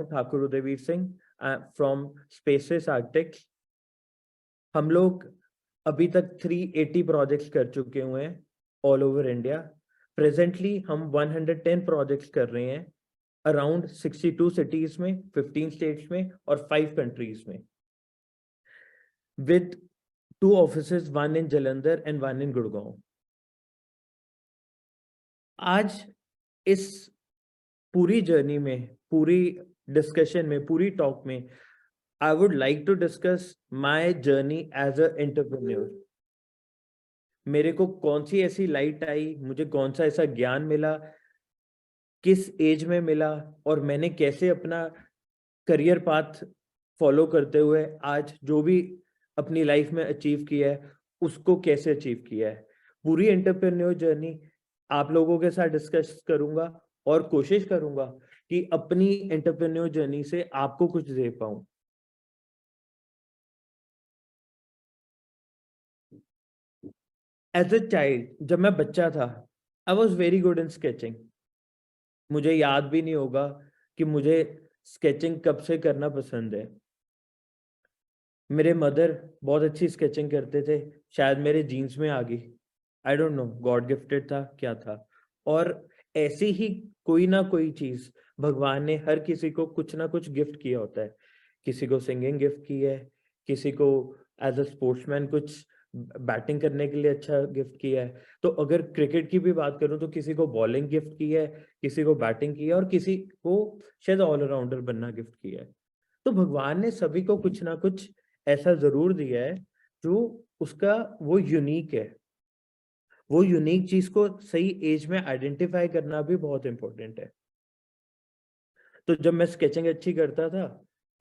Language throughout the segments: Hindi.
Thakur Udayveer Singh from spaces architects. हम लोग अभी तक 380 प्रोजेक्ट्स कर चुके हुए हैं ऑल ओवर इंडिया। प्रेजेंटली हम 110 प्रोजेक्ट्स कर रहे हैं अराउंड 62 सिटीज में, 15 स्टेट्स में और 5 कंट्रीज में, with 2 offices, one in Jalandhar and one in Gurgaon. आज इस पूरी जर्नी में, पूरी डिस्कशन में, पूरी टॉक में I would like to discuss my journey as a entrepreneur. मेरे को कौन सी ऐसी लाइट आई, मुझे कौन सा ऐसा ज्ञान मिला, किस एज में मिला, और मैंने कैसे अपना करियर पाथ फॉलो करते हुए आज जो भी अपनी लाइफ में अचीव किया है उसको कैसे अचीव किया है। पूरी एंटरप्रेन्योर जर्नी आप लोगों के साथ डिस्कस करूंगा और कोशिश करूंगा कि अपनी एंटरप्रेन्योर जर्नी से आपको कुछ दे पाऊं। एज अ चाइल्ड, जब मैं बच्चा था, I was very good in sketching. मुझे याद भी नहीं होगा कि मुझे स्केचिंग कब से करना पसंद है। मेरे मदर बहुत अच्छी स्केचिंग करते थे, शायद मेरे जीन्स में आ गई, I don't know, God gifted था क्या था। और ऐसी ही कोई ना कोई चीज भगवान ने हर किसी को कुछ ना कुछ गिफ्ट किया होता है। किसी को सिंगिंग गिफ्ट की है, किसी को एज अ स्पोर्ट्समैन कुछ बैटिंग करने के लिए अच्छा गिफ्ट किया है। तो अगर क्रिकेट की भी बात करूं तो किसी को बॉलिंग गिफ्ट की है, किसी को बैटिंग की है और किसी को शायद ऑलराउंडर बनना गिफ्ट किया है। तो भगवान ने सभी को कुछ ना कुछ ऐसा जरूर दिया है जो उसका वो यूनिक है। वो यूनिक चीज को सही एज में आइडेंटिफाई करना भी बहुत इंपॉर्टेंट है। तो जब मैं स्केचिंग अच्छी करता था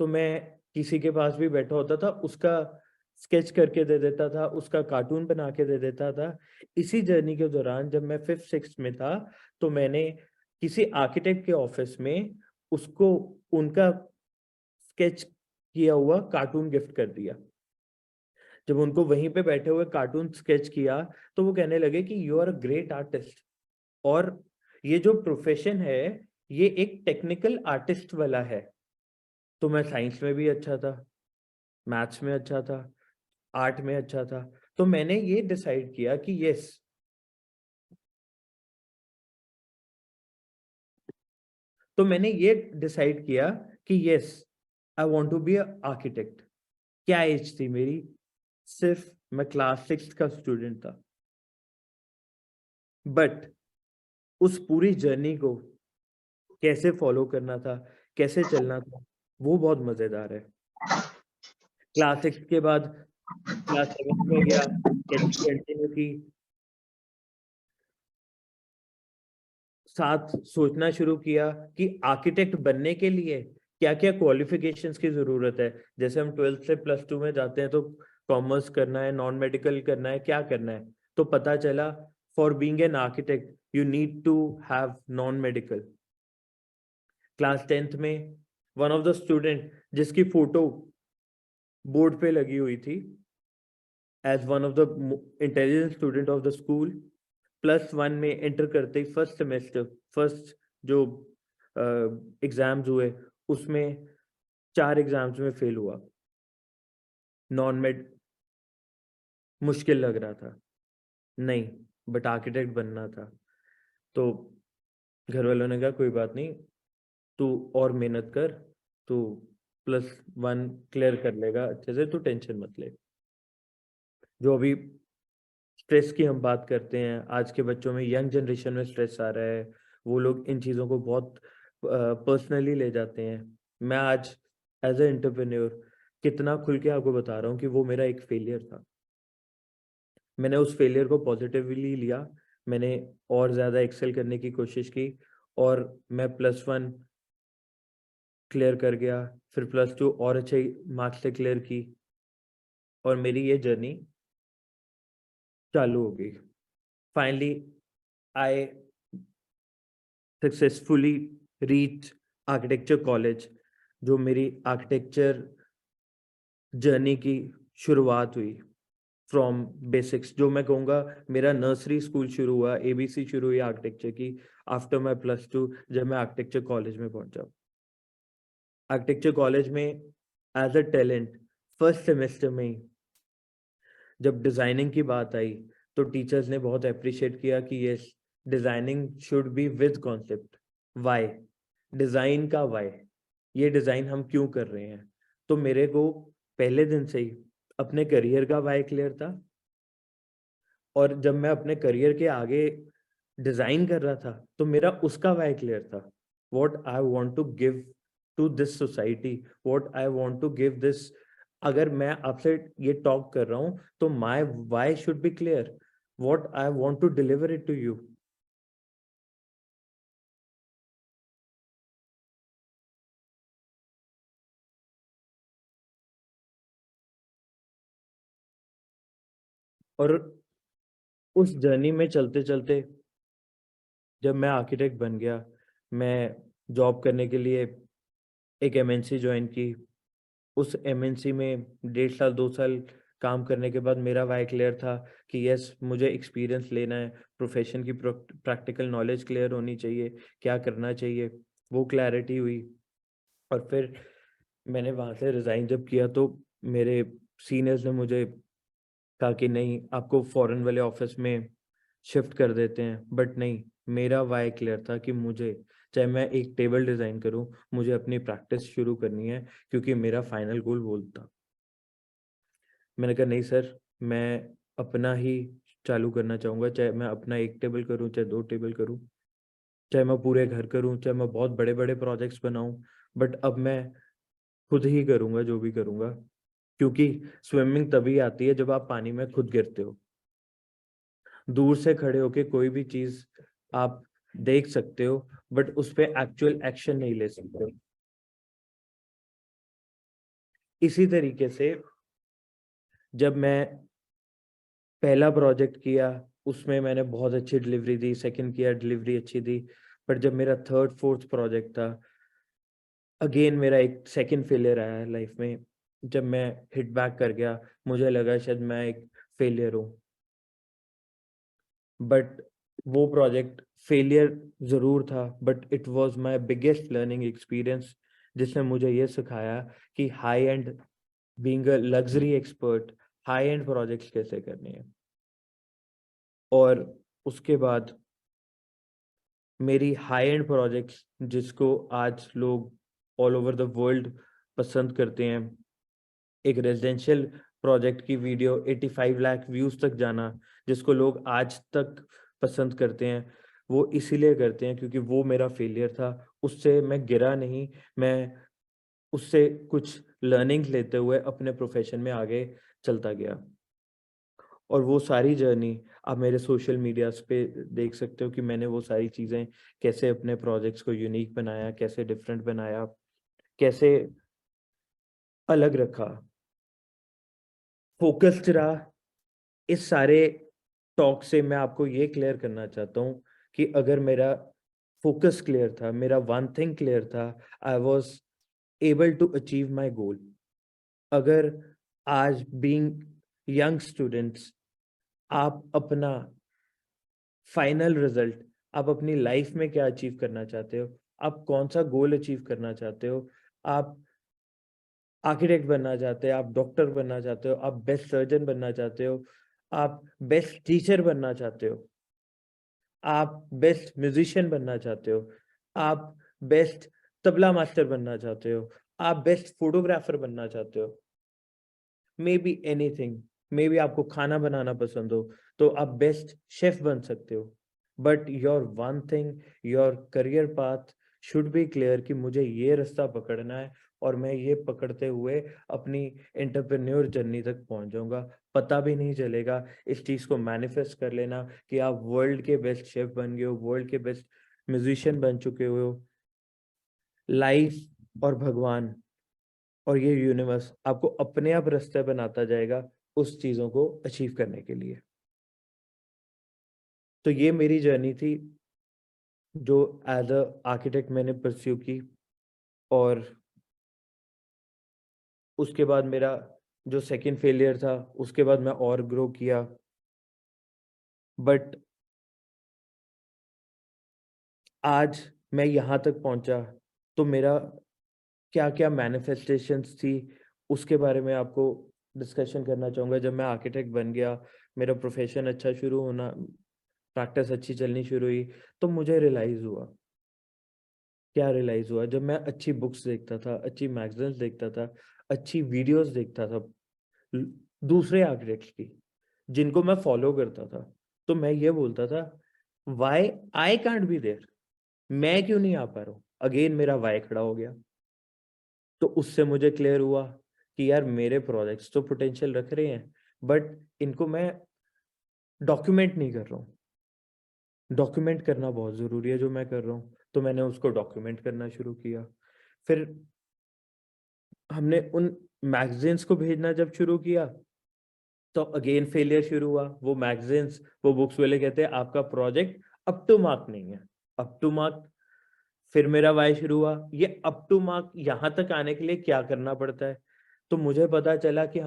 तो मैं किसी के पास भी बैठा होता था, उसका स्केच करके दे देता था, उसका कार्टून बना के दे देता था। इसी जर्नी के दौरान जब मैं 5th 6th में था तो मैंने किसी आर्किटेक्ट के ऑफिस में उसको उनका स्केच किया हुआ कार्टून गिफ्ट कर दिया। जब उनको वहीं पे बैठे हुए कार्टून स्केच किया तो वो कहने लगे कि you are a great artist. और ये जो प्रोफेशन है ये एक टेक्निकल आर्टिस्ट वाला है। तो मैं साइंस में भी अच्छा था, मैथ्स में अच्छा था, आर्ट में अच्छा था। तो मैंने ये डिसाइड किया कि यस, तो मैंने ये डिसाइड किया कि yes, I want to be a architect. क्या एज थी मेरी? सिर्फ मैं क्लास 6 का स्टूडेंट था। बट उस पूरी जर्नी को कैसे फॉलो करना था, कैसे चलना था, वो बहुत मजेदार है। क्लास 6 के बाद क्लास 7 में गया, स्केचिंग कंटिन्यू की, साथ सोचना शुरू किया कि आर्किटेक्ट बनने के लिए क्या क्या क्वालिफिकेशंस की जरूरत है। जैसे हम 12th से +2 में जाते हैं तो कॉमर्स करना है, नॉन मेडिकल करना है, क्या करना है। तो पता चला for being an architect you need to have non medical. Class 10th में वन ऑफ द स्टूडेंट जिसकी फोटो बोर्ड पे लगी हुई थी as one of the intelligent student of the school, +1 में एंटर करते ही फर्स्ट सेमेस्टर, फर्स्ट जो एग्जाम्स हुए उसमें 4 एग्जाम्स में फेल हुआ। नॉन मेड मुश्किल लग रहा था, नहीं, बट आर्किटेक्ट बनना था। तो घर वालों ने कहा कोई बात नहीं, तू और मेहनत कर, तू +1 क्लियर कर लेगा अच्छे से, तू टेंशन मत ले। जो अभी स्ट्रेस की हम बात करते हैं, आज के बच्चों में, यंग जनरेशन में स्ट्रेस आ रहा है, वो लोग इन चीज़ों को बहुत पर्सनली ले जाते हैं। मैं आज एज ए एंटरप्रेन्योर कितना खुल के आपको बता रहा हूँ कि वो मेरा एक फेलियर था। मैंने उस फेलियर को पॉजिटिवली लिया, मैंने और ज़्यादा एक्सेल करने की कोशिश की और मैं +1 क्लियर कर गया, फिर +2 और अच्छे मार्क्स से क्लियर की और मेरी ये जर्नी चालू हो गई। Finally I successfully reach architecture college, जो मेरी आर्किटेक्चर जर्नी की शुरुआत हुई फ्रॉम बेसिक्स। जो मैं कहूँगा मेरा नर्सरी स्कूल शुरू हुआ, ABC शुरू हुई आर्किटेक्चर की आफ्टर माई +2 जब मैं आर्किटेक्चर कॉलेज में पहुंचा। आर्किटेक्चर कॉलेज में as a talent first semester में ही जब डिजाइनिंग की बात आई तो टीचर्स ने बहुत अप्रिशिएट किया कि yes, designing should be with concept. Why? Design का वाई, ये डिजाइन हम क्यों कर रहे हैं। तो मेरे को पहले दिन से ही अपने करियर का वाई क्लियर था, और जब मैं अपने करियर के आगे डिजाइन कर रहा था तो मेरा उसका वाई क्लियर था। What I want to give to this society, what I want to give this. अगर मैं आपसे ये टॉक कर रहा हूं तो my why should be clear, what I want to deliver it to you. और उस जर्नी में चलते चलते जब मैं आर्किटेक्ट बन गया, मैं जॉब करने के लिए एक एमएनसी ज्वाइन की। उस एमएनसी में 1.5 साल 2 साल काम करने के बाद मेरा वाई क्लियर था कि यस, मुझे एक्सपीरियंस लेना है, प्रोफेशन की प्रैक्टिकल नॉलेज क्लियर होनी चाहिए, क्या करना चाहिए, वो क्लैरिटी हुई। और फिर मैंने वहाँ से रिज़ाइन जब किया तो मेरे सीनियर्स ने मुझे कहा कि नहीं, आपको फॉरेन वाले ऑफिस में शिफ्ट कर देते हैं। बट नहीं, मेरा वाई क्लियर था कि मुझे, चाहे मैं एक टेबल डिज़ाइन करूं, मुझे अपनी प्रैक्टिस शुरू करनी है, क्योंकि मेरा फाइनल गोल वो था। मैंने कहा नहीं सर, मैं अपना ही चालू करना चाहूँगा, चाहे मैं अपना एक टेबल करूँ, चाहे 2 टेबल करूँ, चाहे मैं पूरे घर करूँ, चाहे मैं बहुत बड़े-बड़े प्रोजेक्ट्स बनाऊँ, बट अब मैं खुद ही करूँगा जो भी करूँगा। क्योंकि स्विमिंग तभी आती है जब आप पानी में खुद गिरते हो। दूर से खड़े होके कोई भी चीज़ आप देख सकते हो, बट उस पे एक्चुअल एक्शन नहीं ले सकते हो। इसी तरीके से जब मैं पहला प्रोजेक्ट किया, उसमें मैंने बहुत अच्छी डिलीवरी दी, सेकंड किया, डिलीवरी अच्छी दी। पर जब मेरा थर्ड फोर्थ प्रोजेक्ट था, अगेन मेरा एक सेकंड फेलियर आया लाइफ में। जब मैं हिट बैक कर गया, मुझे लगा शायद मैं एक फेलियर हूँ। बट वो प्रोजेक्ट फेलियर ज़रूर था, but it was my biggest learning experience, जिसने मुझे ये सिखाया कि high and, being a luxury expert, high and projects कैसे करने हैं। और उसके बाद मेरी हाई एंड प्रोजेक्ट्स, जिसको आज लोग ऑल ओवर द वर्ल्ड पसंद करते हैं, एक रेजिडेंशियल प्रोजेक्ट की वीडियो 85 लाख व्यूज तक जाना, जिसको लोग आज तक पसंद करते हैं, वो इसीलिए करते हैं क्योंकि वो मेरा फेलियर था। उससे मैं गिरा नहीं, मैं उससे कुछ लर्निंग्स लेते हुए अपने प्रोफेशन में आगे चलता गया। और वो सारी जर्नी आप मेरे सोशल मीडियाज़ पे देख सकते हो कि मैंने वो सारी चीज़ें कैसे अपने प्रोजेक्ट्स को यूनिक बनाया, कैसे डिफरेंट बनाया, कैसे अलग रखा, फोकस्ड रहा। इस सारे टॉक से मैं आपको ये क्लियर करना चाहता हूँ कि अगर मेरा फोकस क्लियर था, मेरा वन थिंग क्लियर था, I was able to achieve my goal. अगर आज बीइंग यंग स्टूडेंट्स, आप अपना फाइनल रिजल्ट, आप अपनी लाइफ में क्या अचीव करना चाहते हो, आप कौन सा गोल अचीव करना चाहते हो, आप आर्किटेक्ट बनना चाहते हो, आप डॉक्टर बनना चाहते हो, आप बेस्ट सर्जन बनना चाहते हो, आप बेस्ट टीचर बनना चाहते हो, आप बेस्ट म्यूजिशियन बनना चाहते हो, आप बेस्ट तबला मास्टर बनना चाहते हो, आप बेस्ट फोटोग्राफर बनना चाहते हो, may be anything, may be आपको खाना बनाना पसंद हो तो आप बेस्ट शेफ बन सकते हो। But your one thing, your career path should be clear कि मुझे ये रास्ता पकड़ना है, और मैं ये पकड़ते हुए अपनी एंटरप्रेन्योर जर्नी तक पहुंच जाऊंगा। पता भी नहीं चलेगा। इस चीज को मैनिफेस्ट कर लेना कि आप वर्ल्ड के बेस्ट शेफ बन गए हो, वर्ल्ड के बेस्ट म्यूजिशियन बन चुके हो। लाइफ और भगवान और ये यूनिवर्स आपको अपने आप रास्ते बनाता जाएगा उस चीजों को अचीव करने के लिए। तो ये मेरी जर्नी थी जो एज अ आर्किटेक्ट मैंने परस्यू की। और उसके बाद मेरा जो सेकंड फेलियर था, उसके बाद मैं और ग्रो किया। बट आज मैं यहाँ तक पहुँचा तो मेरा क्या क्या मैनिफेस्टेशंस थी, उसके बारे में आपको डिस्कशन करना चाहूँगा। जब मैं आर्किटेक्ट बन गया, मेरा प्रोफेशन अच्छा शुरू होना, प्रैक्टिस अच्छी चलनी शुरू हुई, तो मुझे रियलाइज़ हुआ। क्या रियलाइज़ हुआ? जब मैं अच्छी बुक्स देखता था, अच्छी मैगज़ीन्स देखता था, अच्छी वीडियोज़ देखता था ल दूसरे आर्किटेक्ट्स की, जिनको मैं फ़ॉलो करता था, तो मैं ये बोलता था, why I can't be there? मैं क्यों नहीं आ पा रहा हूँ? अगेन मेरा व्हाई खड़ा हो गया। तो उससे मुझे क्लियर हुआ कि यार मेरे प्रोजेक्ट्स तो पोटेंशियल रख रहे हैं, बट इनको मैं डॉक्यूमेंट नहीं कर रहा हूँ। डॉक्यूमेंट करना बहुत ज़रूरी है जो मैं कर रहा हूँ, तो मैंने उसको डॉक्यूमेंट करना शुरू किया। फिर हमने उन मैगज़ीन्स को भेजना जब शुरू किया, तो अगेन फेलियर शुरू हुआ। वो मैगज़ीन्स, वो बुक्स वाले कहते हैं आपका प्रोजेक्ट अप टू मार्क नहीं है। Up to mark. फिर मेरा व्हाय शुरू हुआ, ये अप टू मार्क यहाँ तक आने के लिए क्या करना पड़ता है? तो मुझे पता चला कि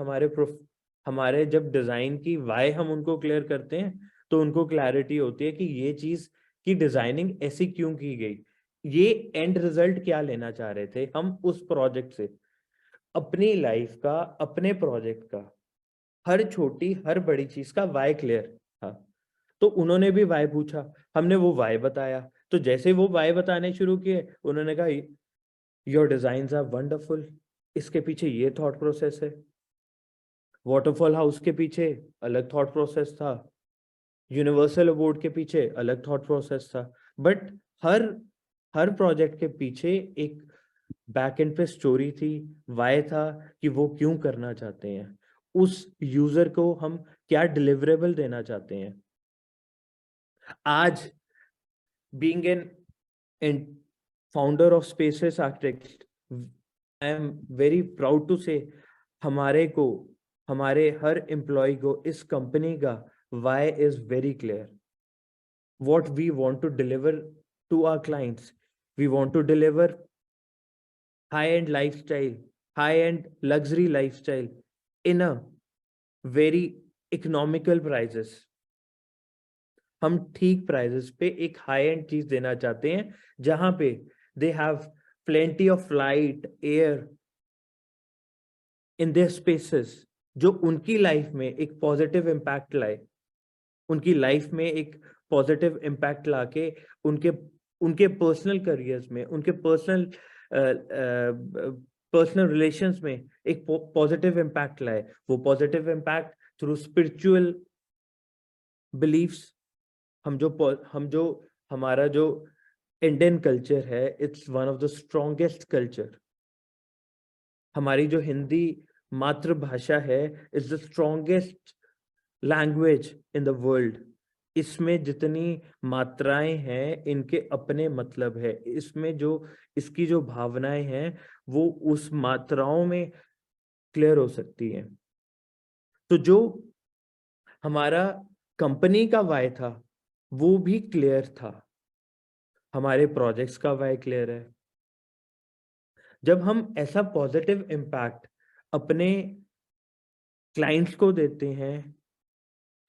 हमारे जब डिज़ाइन की व्हाय हम उनको क्लियर करते हैं, तो उनको क्लैरिटी होती है कि ये चीज़ की डिज़ाइनिंग ऐसी क्यों की गई? ये एंड रिज़ल्ट क्या लेना चाह रहे थे हम उस प्रोजेक्ट से? अपनी लाइफ़ का, अपने प्रोजेक्ट का, हर छोटी, हर बड़ी चीज़ का व्हाय क्लियर था। तो उन्होंने भी व्हाय पूछा, हमने वो व्हाय बताया। तो जैसे वो व्हाय बताने शुरू किए, उन्होंने कहा योर डिज़ाइन्स आर वंडरफुल, इसके पीछे ये थॉट प्रोसेस है। वॉटरफॉल हाउस के पीछे अलग थॉट प्रोसेस था, यूनिवर्सल अवार्ड के पीछे अलग थॉट प्रोसेस था। बट हर हर प्रोजेक्ट के पीछे एक बैक एंड पे स्टोरी थी, व्हाय था कि वो क्यों करना चाहते हैं। उस यूज़र को हम क्या डिलिवरेबल देना चाहते हैं। आज being an and founder of Spaces Architects, I am very proud to say हमारे को, हमारे हर एम्प्लॉय को इस कंपनी का why is very clear. What we want to deliver to our clients. We want to deliver high-end lifestyle, high-end luxury lifestyle in a very economical prices. हम ठीक प्राइसेस पे एक हाई एंड चीज देना चाहते हैं, जहां पे they have plenty of light, air in their spaces, जो उनकी लाइफ में एक पॉजिटिव इम्पैक्ट लाए, उनकी लाइफ में एक पॉजिटिव इम्पैक्ट लाके उनके उनके पर्सनल करियर्स में, उनके पर्सनल रिलेशंस में एक पॉजिटिव इम्पैक्ट लाए। वो positive impact through spiritual beliefs. हम जो हमारा जो इंडियन कल्चर है, it's one of the strongest culture. हमारी जो हिंदी मातृभाषा है, is the strongest language in the world. इसमें जितनी मात्राएं हैं, इनके अपने मतलब है। इसमें जो इसकी जो भावनाएं हैं, वो उस मात्राओं में क्लियर हो सकती हैं। तो जो हमारा कंपनी का वाय था, वो भी क्लियर था। हमारे प्रोजेक्ट्स का वाय क्लियर है। जब हम ऐसा पॉजिटिव इम्पैक्ट अपने क्लाइंट्स को देते हैं,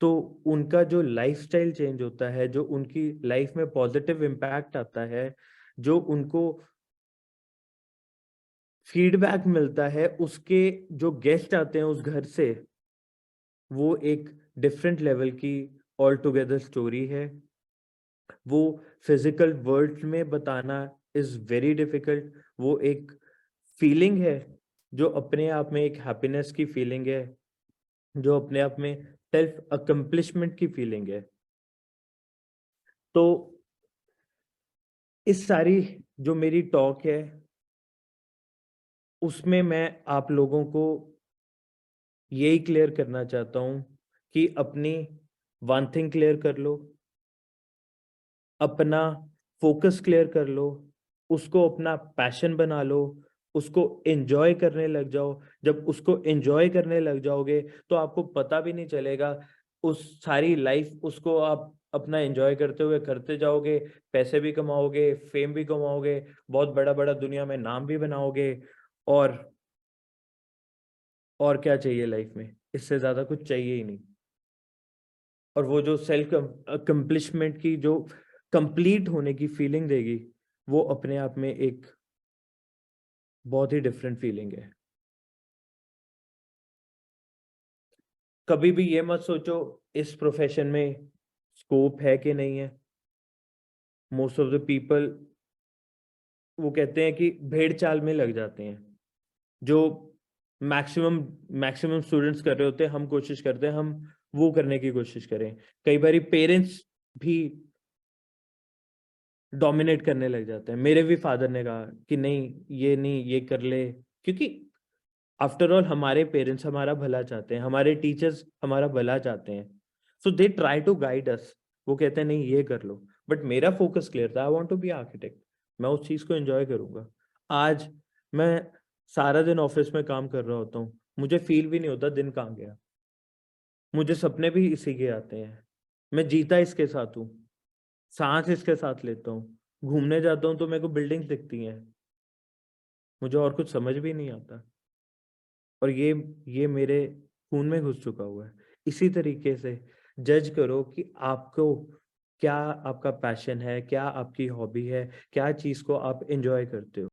तो उनका जो लाइफस्टाइल चेंज होता है, जो उनकी लाइफ में पॉजिटिव इम्पैक्ट आता है, जो उनको फीडबैक मिलता है, उसके जो गेस्ट आते हैं उस घर से, वो एक डिफरेंट लेवल की ऑल टुगेदर स्टोरी है। वो फिजिकल वर्ड्स में बताना इज वेरी डिफिकल्ट। वो एक फीलिंग है जो अपने आप में एक हैप्पीनेस की फीलिंग है, जो अपने आप में सेल्फ अकम्प्लिशमेंट की फीलिंग है। तो इस सारी जो मेरी टॉक है, उसमें मैं आप लोगों को यही क्लियर करना चाहता हूँ कि अपनी वन थिंग क्लियर कर लो, अपना फोकस क्लियर कर लो, उसको अपना पैशन बना लो, उसको एंजॉय करने लग जाओ। जब उसको एंजॉय करने लग जाओगे, तो आपको पता भी नहीं चलेगा। उस सारी लाइफ उसको आप अपना एंजॉय करते हुए करते जाओगे, पैसे भी कमाओगे, फेम भी कमाओगे, बहुत बड़ा बड़ा दुनिया में नाम भी बनाओगे। और और क्या चाहिए लाइफ में? इससे ज्यादा कुछ चाहिए ही नहीं। और वो जो सेल्फ अकम्प्लिशमेंट की जो कंप्लीट होने की फीलिंग देगी, वो अपने आप में एक बहुत ही डिफरेंट फीलिंग है। कभी भी ये मत सोचो इस प्रोफेशन में स्कोप है कि नहीं है। मोस्ट ऑफ द पीपल वो कहते हैं कि भेड़ चाल में लग जाते हैं। जो मैक्सिमम मैक्सिमम स्टूडेंट्स कर रहे होते हैं, हम कोशिश करते हैं हम वो करने की कोशिश करें। कई बार पेरेंट्स भी डोमिनेट करने लग जाते हैं। मेरे भी फादर ने कहा कि नहीं ये कर ले, क्योंकि आफ्टर ऑल हमारे पेरेंट्स हमारा भला चाहते हैं, हमारे टीचर्स हमारा भला चाहते हैं। So they try to guide us. वो कहते हैं नहीं ये कर लो, बट मेरा फोकस क्लियर था, I want to be architect. मैं उस चीज को एंजॉय करूंगा। आज मैं सारा दिन ऑफिस में काम कर रहा होता हूँ, मुझे फील भी नहीं होता दिन कहाँ गया। मुझे सपने भी इसी के आते हैं। मैं जीता इसके साथ हूँ, सांस इसके साथ लेता हूँ, घूमने जाता हूँ तो मेरे को बिल्डिंग्स दिखती हैं, मुझे और कुछ समझ भी नहीं आता। और ये मेरे खून में घुस चुका हुआ है। इसी तरीके से जज करो कि आपको क्या आपका पैशन है, क्या आपकी हॉबी है, क्या चीज़ को आप एन्जॉय करते हो।